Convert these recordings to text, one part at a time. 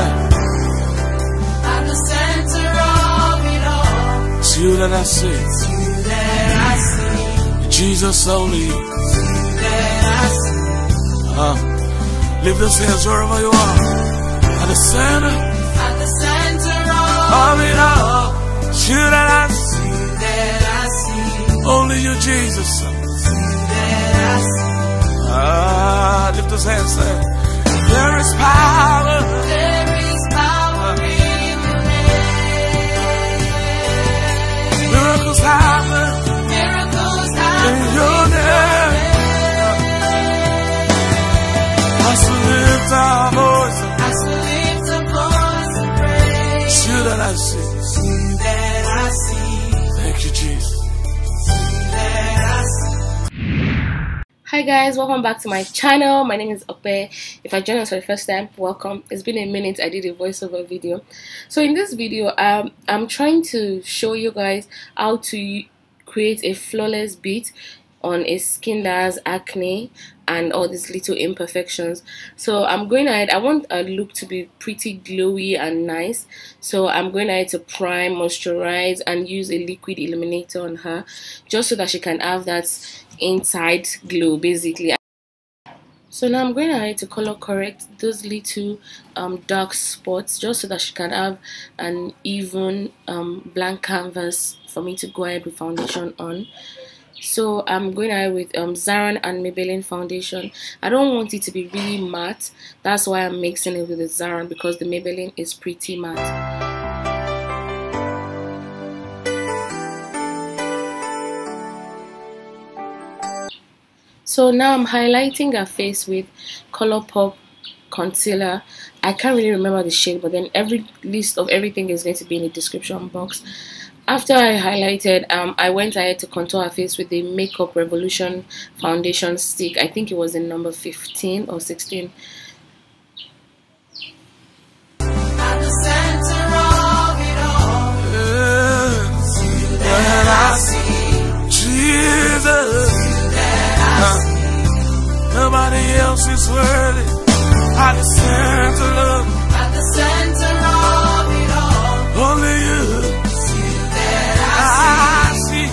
At the center of it all. It's you that I see. It's you that I see. Jesus only. It's you that I see. Lift those hands wherever you are. At the center. At the center of it all. It's you that I see. It's you that I see. Only you, Jesus. It's you that I see. Lift those hands, say, there is power. There is power in your name. Miracles happen. Miracles happen in your name. As we lift our voice, as we lift our voice and praise. It's you that I see. It's you that I see. Thank you, Jesus. Hi guys, welcome back to my channel. My name is Ope. If I joined us for the first time, welcome. It's been a minute I did a voiceover video. So in this video, I'm trying to show you guys how to create a flawless beat on a skin that has acne and all these little imperfections. So I'm going ahead, I want a look to be pretty glowy and nice, so I'm going ahead to prime, moisturize, and use a liquid illuminator on her, just so that she can have that inside glow basically. So now I'm going ahead to color correct those little dark spots, just so that she can have an even blank canvas for me to go ahead with foundation on. So I'm going ahead with Zaron and Maybelline foundation. I don't want it to be really matte, that's why I'm mixing it with the Zaron, because the Maybelline is pretty matte. So now I'm highlighting her face with Colourpop concealer. I can't really remember the shade, but then every list of everything is going to be in the description box. After I highlighted, I went ahead to contour her face with the Makeup Revolution foundation stick. I think it was in number 15 or 16. At the center of it all, it's you that I see. Jesus. It's you that I see. Nobody else is worthy. At the center of, at the center of it all, only you. That I see.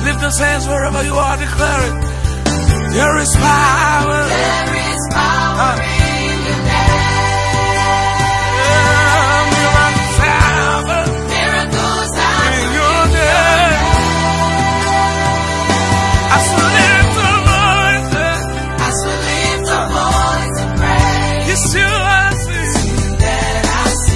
Lift those hands wherever you are, declare it. There is power. There is power in your name. Miracles happen. Miracles happen in your name. As we lift our voices, as we lift our voice and praise. It's you I see. It's you that I see.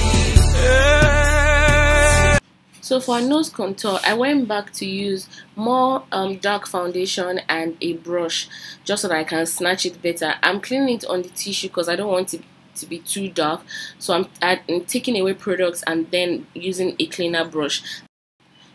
So for nose contour, I went back to use more dark foundation and a brush, just so that I can snatch it better. I'm cleaning it on the tissue because I don't want it to be too dark. So I'm taking away products and then using a cleaner brush.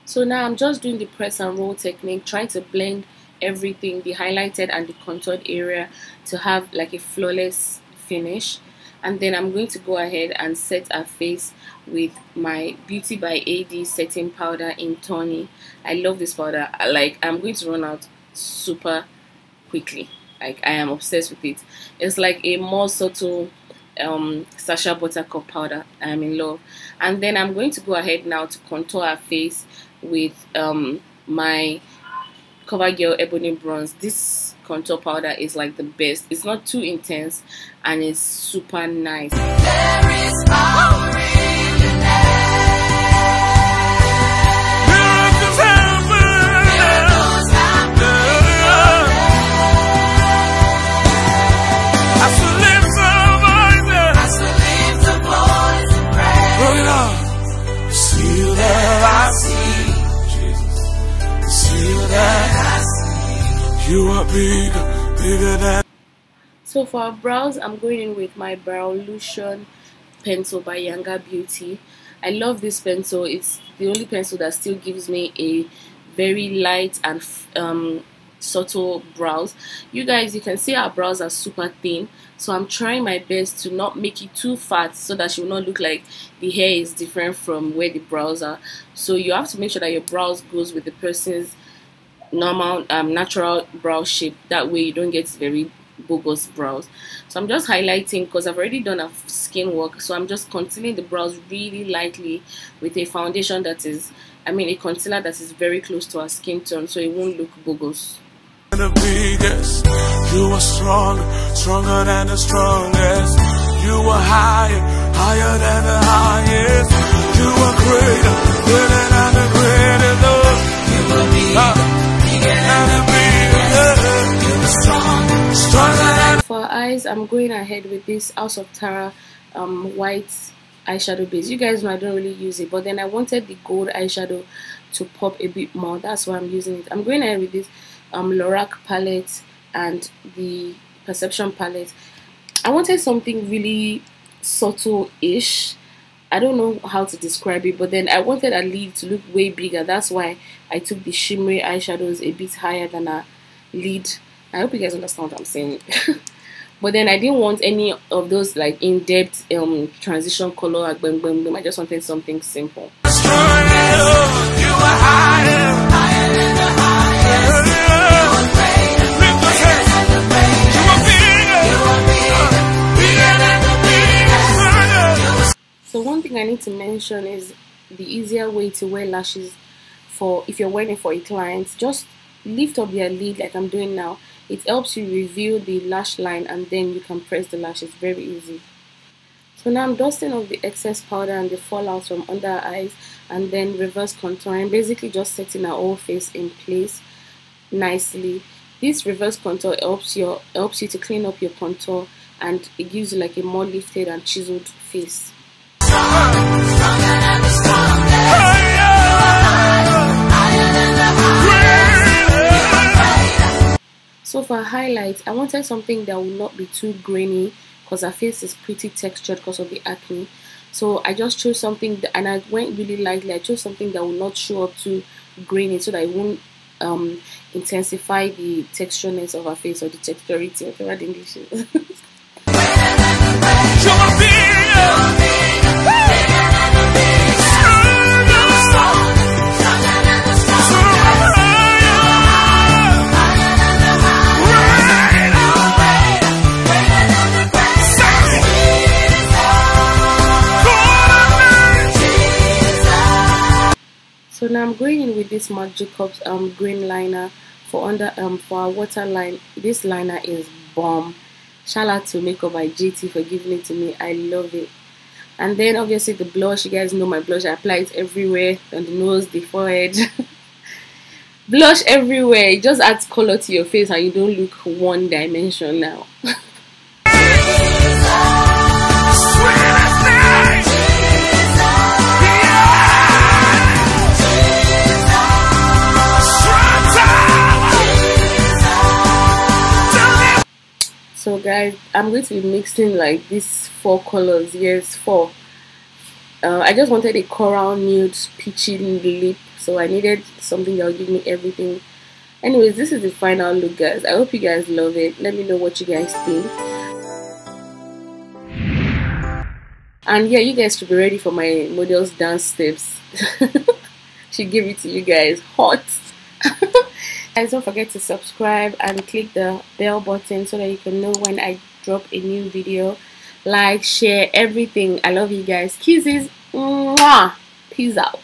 So now I'm just doing the press and roll technique, trying to blend everything, the highlighted and the contoured area, to have like a flawless finish. And then I'm going to go ahead and set her face with my beautybyad setting powder in Tawny. I love this powder. I'm going to run out super quickly. I am obsessed with it. It's like a more subtle Sacha Buttercup powder. I am in love. And then I'm going to go ahead now to contour her face with my Covergirl Ebony bronze. This contour powder is like the best. It's not too intense and it's super nice. There is power in your name. Miracles happen. Miracles happen in your name. As we lift our voices, as we lift our voice and praise. bring it on. See you that I see. Jesus. See you that I see. You are bigger, bigger than. So for our brows, I'm going in with my Browlution pencil by yangabeauty. I love this pencil. It's the only pencil that still gives me a very light and subtle brows. You guys, you can see our brows are super thin, so I'm trying my best to not make it too fat so that she will not look like the hair is different from where the brows are. So you have to make sure that your brows goes with the person's normal natural brow shape. That way you don't get very bogus brows. So I'm just highlighting because I've already done a skin work, so I'm just concealing the brows really lightly with a foundation that is, I mean, a concealer that is very close to our skin tone, so it won't look bogus. The biggest, you were strong, stronger than the strongest. You were higher, higher than the highest. You were greater, greater than the greatest. You were bigger, bigger than the biggest. You were strong, stronger than. For eyes, I'm going ahead with this House of Tara white eyeshadow base. You guys know I don't really use it, but then I wanted the gold eyeshadow to pop a bit more. That's why I'm using it. I'm going ahead with this Lorac palette and the Perception palette. I wanted something really subtle-ish. I don't know how to describe it, but then I wanted a lid to look way bigger. That's why I took the shimmery eyeshadows a bit higher than a lid. I hope you guys understand what I'm saying. But then I didn't want any of those like in-depth transition color. I just wanted something simple. So one thing I need to mention is the easier way to wear lashes for if you're wearing it for a client. Just lift up their lid like I'm doing now. It helps you reveal the lash line and then you can press the lashes. Very easy. So now I'm dusting off the excess powder and the fallout from under our eyes and then reverse contouring, basically just setting our whole face in place nicely. This reverse contour helps you to clean up your contour and it gives you like a more lifted and chiseled face. So for highlights, I wanted something that will not be too grainy because her face is pretty textured because of the acne. So I just chose something that, and I went really lightly. I chose something that will not show up too grainy so that it won't intensify the textureness of her face or the texturity, whatever the English is. So now I'm going in with this Mabrook green liner for our waterline. This liner is bomb. Shout out to Makeup by GT for giving it to me. I love it. And then obviously the blush. You guys know my blush. I apply it everywhere, on the nose, the forehead. Blush everywhere. It just adds color to your face and you don't look one dimension now. So guys, I'm going to be mixing like these 4 colors. Yes, 4. I just wanted a coral nude peachy lip, so I needed something that will give me everything. Anyways, this is the final look, guys. I hope you guys love it. Let me know what you guys think. And yeah, you guys should be ready for my model's dance steps. She gave it to you guys hot. Guys, don't forget to subscribe and click the bell button so that you can know when I drop a new video. Like, share, everything. I love you guys. Kisses. Mwah. Peace out.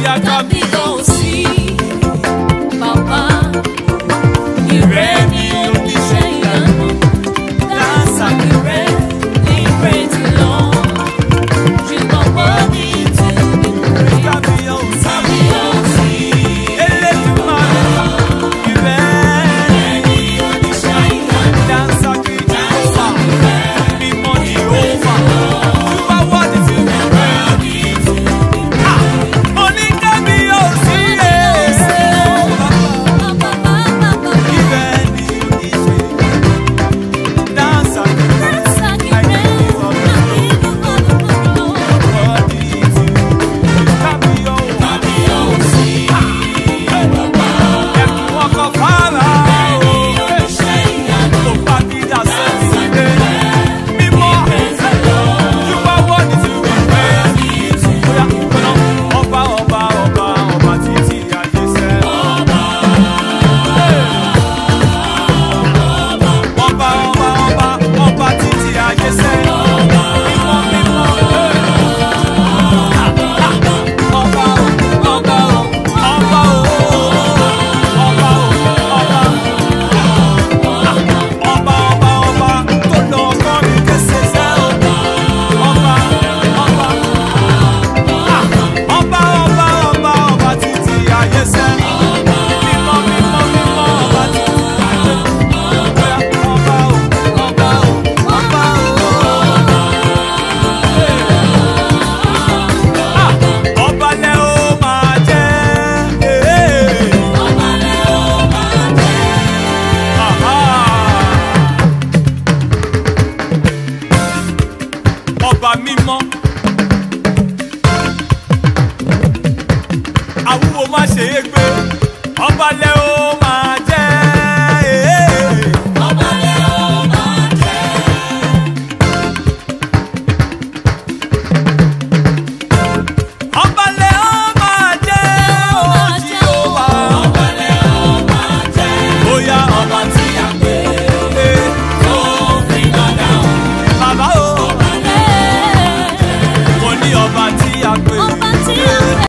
Monica, oh my